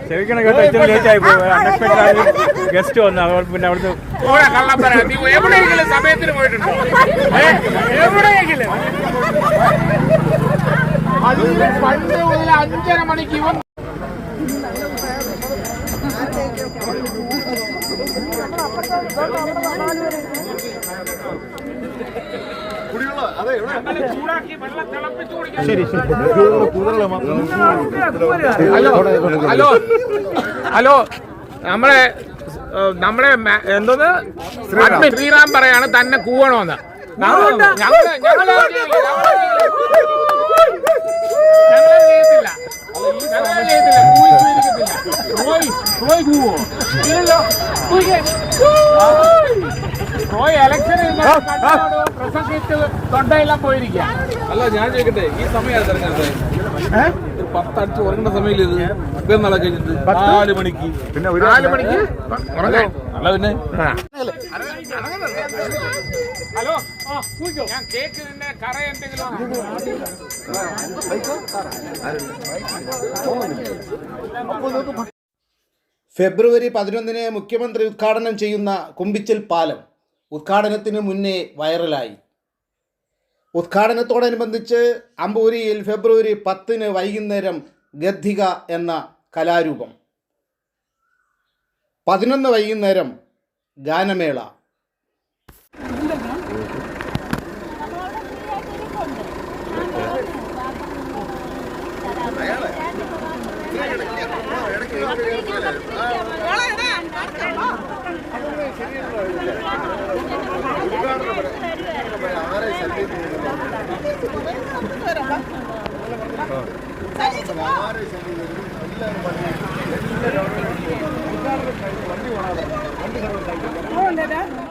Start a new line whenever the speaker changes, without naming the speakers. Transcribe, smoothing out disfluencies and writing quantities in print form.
ക്ഷമിക്കണം കേട്ടോ, ഇച്ചിരി ലേറ്റ് ആയി പോയി. അൺഎക്സ്പെക്ടഡ് ആയി ഗസ്റ്റ് വന്നു. അതുകൊണ്ട് പിന്നെ അവിടുത്തെ
എവിടെയെങ്കിലും സമയത്തിന് പോയിട്ടുണ്ടോ? എവിടെയെങ്കിലും പണ്ട് മുതൽ 5:30 മണിക്ക് ഹലോ ഹലോ നമ്മളെ എന്തോന്ന് ശ്രീറാം പറയാണ് തന്നെ കൂവണമെന്ന്. തൊണ്ടയെല്ലാം പോയിരിക്കുക.
അല്ല, ഞാൻ ചോദിക്കട്ടെ, ഈ സമയം തെരഞ്ഞെടുത്തത് 10 അടിച്ച് ഉറങ്ങേണ്ട സമയമില്ല. ഇത് നാളെ കഴിഞ്ഞിട്ട് 4 മണിക്ക്
പിന്നെ 4 മണിക്ക്
അല്ല പിന്നെ
ഹലോ, ഞാൻ കേക്കിന്റെ കറ എന്തെങ്കിലും
ഫെബ്രുവരി 11 മുഖ്യമന്ത്രി ഉദ്ഘാടനം ചെയ്യുന്ന കുമ്പിച്ചിൽ പാലം ഉദ്ഘാടനത്തിന് മുന്നേ വൈറലായി. ഉദ്ഘാടനത്തോടനുബന്ധിച്ച് അമ്പൂരിയിൽ ഫെബ്രുവരി 10 വൈകുന്നേരം ഗദ്ദിക എന്ന കലാരൂപം, 11 വൈകുന്നേരം ഗാനമേള.
Oh,